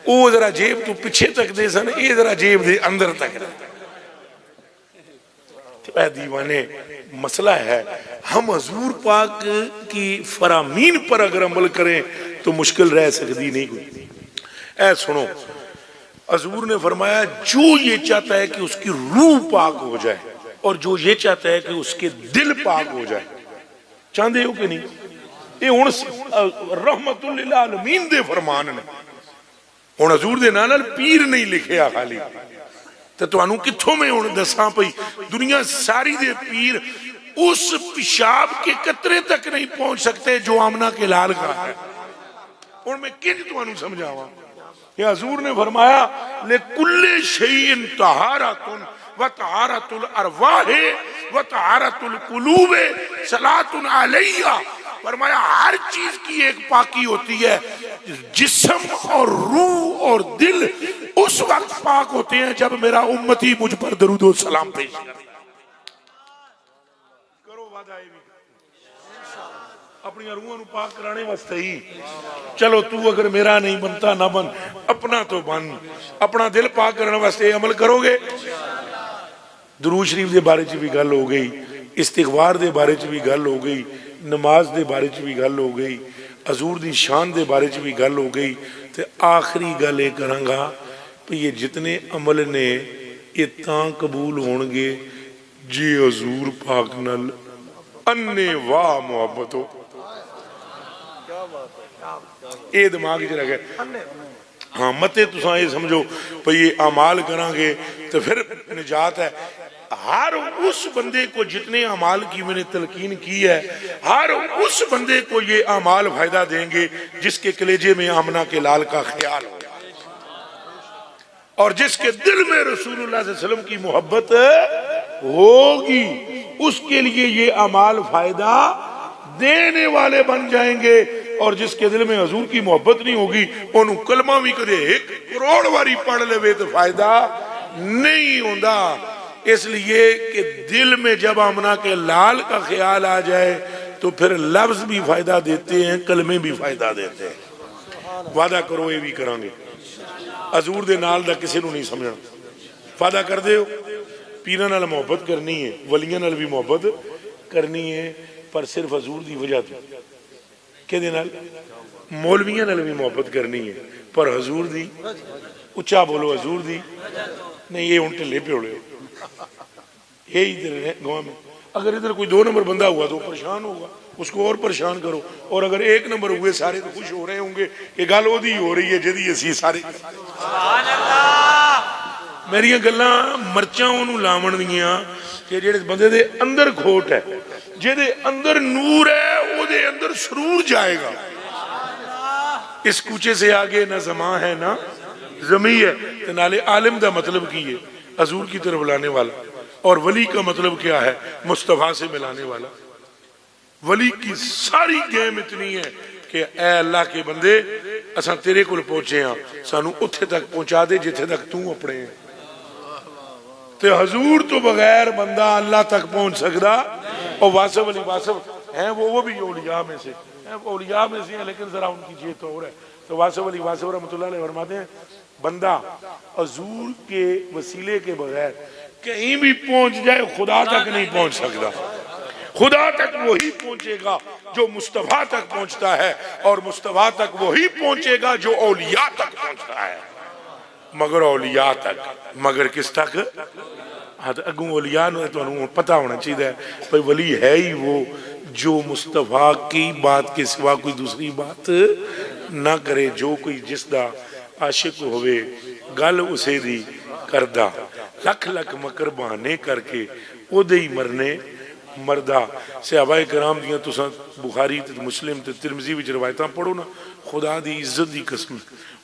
وہ ذرا جیب تو پیچھے تک دے سن یہ ذرا جیب دے اندر تک اے دیوانے مسئلہ ہے ہم حضور پاک کی فرامین پر اگر عمل کریں تو مشکل رہ سکتی نہیں کوئی اے سنو حضور نے فرمایا جو یہ چاہتا ہے کہ اس کی روح پاک ہو جائے اور جو یہ چاہتا ہے کہ اس کے دل پاک ہو جائے چاہتے ہو کہ نہیں یہ ہوں رحمت للعالمین دے فرمان نے ہوں حضور دے نال پیر نہیں لکھیا خالی تو تانوں کتھوں میں ہوں دساں پئی دنیا ساری دے پیر اس پیشاب کے قطرے تک نہیں پہنچ سکتے جو آمنہ کے لال کا ہے اور میں کنج تانوں سمجھاواں کہ حضور نے فرمایا لِكُلِّ شَيْءٍ طَهَارَةٌ وَطَهَارَةُ الْأَرْوَاحِ وَطَهَارَةُ الْقُلُوبِ صَلَاةٌ عَلَيَّ فرمایا ہر چیز کی ایک پاکی ہوتی ہے جسم اور روح اور دل اس وقت پاک ہوتے ہیں جب میرا امتی مجھ پر درود و سلام پیش کرے کرو وعدہ بھی اپنی روحوں نو پاک کرانے واسطے ہی چلو تو اگر میرا نہیں بنتا نہ بن اپنا تو بن اپنا دل پاک کرنے واسطے عمل کرو گے درود شریف دے بارے چ بھی گل ہو گئی استغفار دے بارے چ بھی گل ہو گئی نماز دے بارے چ بھی گل ہو گئی حضور دی شان دے بارے چ بھی گل ہو گئی تے آخری گل یہ کراں گا کہ یہ جتنے عمل نے یہ تاں قبول ہون گے جی حضور پاک نال انے واہ محبت ہو اے دماغ چ رہ گئے ہاں متے تساں یہ سمجھو پہ یہ اعمال کریں گے تو پھر نجات ہے ہر اس بندے کو جتنے اعمال کی میں نے تلقین کی ہے ہر اس بندے کو یہ اعمال فائدہ دیں گے جس کے کلیجے میں آمنہ کے لال کا خیال ہو اور جس کے دل میں رسول اللہ صلی اللہ علیہ وسلم کی محبت ہوگی اس کے لیے یہ اعمال فائدہ دینے والے بن جائیں گے اور جس کے دل میں حضور کی محبت نہیں ہوگی انہوں کلمہ بھی کدے 1 کروڑ واری پڑھ لے تو فائدہ نہیں ہوندہ اس لیے کہ دل میں جب آمنہ کے لال کا خیال آ جائے تو پھر لفظ بھی فائدہ دیتے ہیں کلمے بھی فائدہ دیتے ہیں وعدہ کرو یہ بھی کریں گے حضور دے نال دا کسی نو نہیں سمجھنا وعدہ کر دے ہو پیرہ نال محبت کرنی ہے ولیاں نال بھی محبت کرنی ہے پر صرف حضور دی وجہ تو کہ دے نال مولویاں نال بھی محبت کرنی ہے پر حضور دی اچھا بولو حضور دی نہیں یہ ان ٹلے پہ اڑے یہی ادھر ہے گواہ میں اگر ادھر کوئی 2 نمبر بندہ ہوا تو پریشان ہوگا اس کو اور پریشان کرو اور اگر 1 نمبر ہوئے سارے تو خوش ہو رہے ہوں گے کہ گل وہ دی ہو رہی ہے جدی اسی سارے سبحان اللہ میری گلاں مرچاں انہوں لاون دیاں کہ جڑے بندے دے اندر کھوٹ ہے جدے اندر نور ہے وہ دے اندر سرور جائے گا اس کوچے سے آگے نہ زمان ہے نہ زمین ہے کہ نالے عالم دا مطلب کی ہے حضور کی طرف لانے والا اور ولی کا مطلب کیا ہے مصطفیٰ سے ملانے والا ولی کی ساری گیم اتنی ہے کہ اے اللہ کے بندے اساں تیرے کو پہنچے ہیں سانو اتھے تک پہنچا دے جتھے تک تو اپنے ہیں تے حضور تو بغیر بندہ اللہ تک پہنچ سکتا اور واصف علی واصف ہیں وہ بھی اولیاء میں سے اولیاء میں سے ہیں لیکن ذرا ان کی جیت اور ہے تو واصف علی واصف رحمۃ اللہ علیہ فرماتے ہیں بندہ حضور کے وسیلے کے بغیر کہیں بھی پہنچ جائے خدا تک نہیں پہنچ سکتا خدا تک وہی پہنچے گا جو مصطفیٰ تک پہنچتا ہے اور مصطفیٰ تک وہی پہنچے گا جو اولیاء تک پہنچتا ہے مگر اولیاء تک مگر کس تک اگوں اولیاء نے پتہ ہونا چاہیے بھئی ولی ہے ہی وہ جو مصطفیٰ کی بات کے سوا کوئی دوسری بات نہ کرے جو کوئی جس دا عاشق ہوئے گل اسے دی کردہ لکھ لکھ مکر بہانے کر کے او دے ہی مرنے مردہ صحابہ کرام دیاں تساں بخاری تے مسلم تے ترمذی وچ روایتاں پڑھو نا خدا دی عزت دی قسم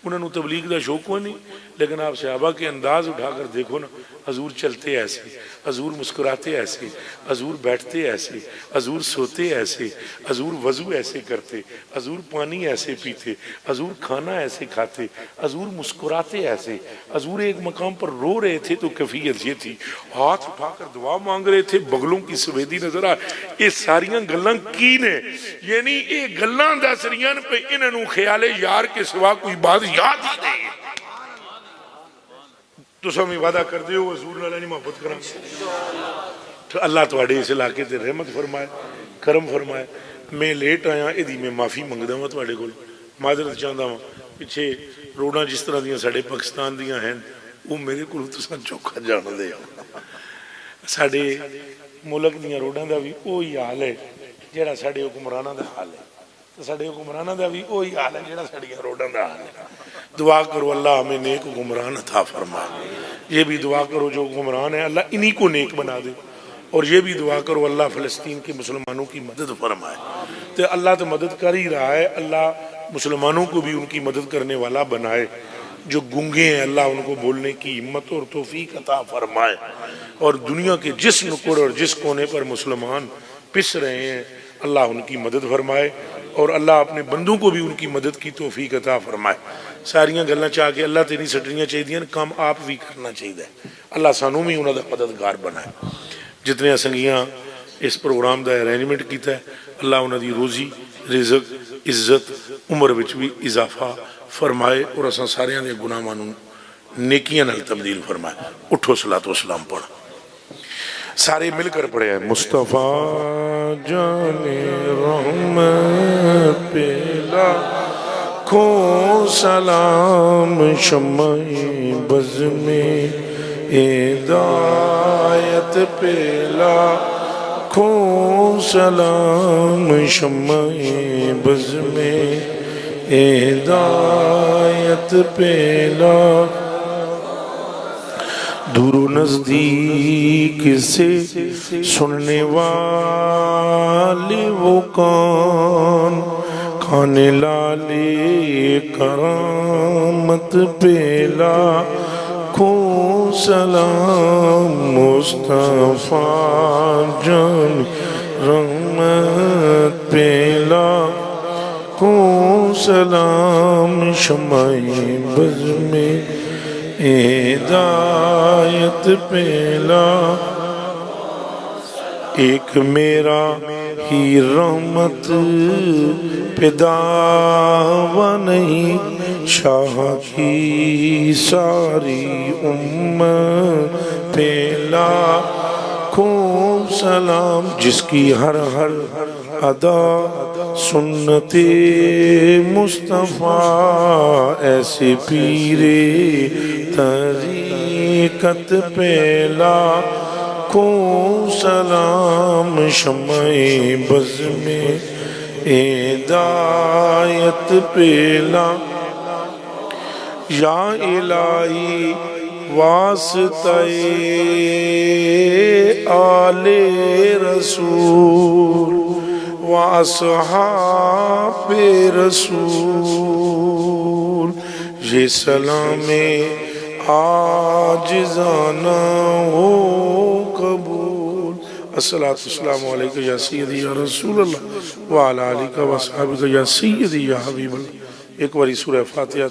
انہوں نے تبلیغ دا شوق کوئی نہیں لیکن آپ صحابہ کے انداز اٹھا کر دیکھو نا حضور چلتے ایسے حضور مسکراتے ایسے حضور بیٹھتے ایسے حضور سوتے ایسے حضور وضو ایسے کرتے حضور پانی ایسے پیتے حضور کھانا ایسے کھاتے حضور مسکراتے ایسے حضور ایک مقام پر رو رہے تھے تو کیفیت یہ تھی ہاتھ اٹھا کر دعا مانگ رہے تھے بغلوں کی سویدی نظر آ یہ ساریاں گلاں کی نے یعنی یہ گلاں دس رہیاں پہ انہوں خیال یار کے سوا کوئی بات یاد ہی نہیں تو سب وعدہ کر دیو حضور اللہ نے محبت کرام اللہ تواڈے اس علاقے تے رحمت فرمائے کرم فرمائے میں لیٹ آیا ادھی میں معافی منگدا ہوں تواڈے کول معذرت چاہندا ہوں پیچھے روڈاں جس طرح دیاں ساڈے پاکستان دیاں ہیں وہ میرے کول تساں چوکھا جان دے ساڈے ملک دیاں روڈاں دا بھی وہی حال ہے جہاں ساڈے حکمراناں دا حال ہے ساڈے حکمراناں دا بھی وہی حال ہے جہاں ساڈیاں روڈاں دا حال ہے دعا کرو اللہ ہمیں نیک حکمران عطا فرمائے یہ بھی دعا کرو جو حکمران ہے اللہ انہی کو نیک بنا دے اور یہ بھی دعا کرو اللہ فلسطین کے مسلمانوں کی مدد فرمائے تو اللہ تو مدد کر ہی رہا ہے اللہ مسلمانوں کو بھی ان کی مدد کرنے والا بنائے جو گنگے ہیں اللہ ان کو بولنے کی ہمت اور توفیق عطا فرمائے اور دنیا کے جس نکڑ اور جس کونے پر مسلمان پس رہے ہیں اللہ ان کی مدد فرمائے اور اللہ اپنے بندوں کو بھی ان کی مدد کی توفیق عطا فرمائے ساریاں گلاں چاہ کے اللہ تیری سٹنیاں چاہیے کام آپ بھی کرنا چاہیے اللہ سانوں بھی انہوں دا مددگار بنائے جتنے سنگیاں اس پروگرام دا ارینجمنٹ کیتا ہے اللہ انہوں دی روزی رزق عزت عمر وچ بھی اضافہ فرمائے اور اساں ساریاں دے گناہ مانوں نیکیاں نال تبدیل فرمائے اٹھو صلاۃ و سلام پڑھ سارے مل کر پڑھے ہیں مصطفیٰ جان رحمت پیلا کھو سلام شمع بز میں ہدایت پیلا کھو سلام شمع بز میں ہدایت پیلا دور و نزدیک سے سننے والے وہ کون کھانے لالے کرامت پیلا کھو سلام مصطفیٰ جان رحمت پیلا کھو سلام شمع بز میں ہدایت پیلا ایک میرا ہی رحمت پیداوا نہیں شاہ کی ساری امت پیلا کھو سلام جس کی ہر ہر ادا سنت مصطفیٰ ایسے پیرے طریقت پیلا کھو سلام شمع بز میں ہدایت پیلا یا الہی واسطہ آل رسول و اصحاب رسول یہ سلام عاجزانہ ہو قبول الصلاۃ والسلام علیکہ یا سیدی یا رسول اللہ وعلی آلہ و اصحابہ یا سیدی یا حبیب اللہ ایک باری سورہ فاتحہ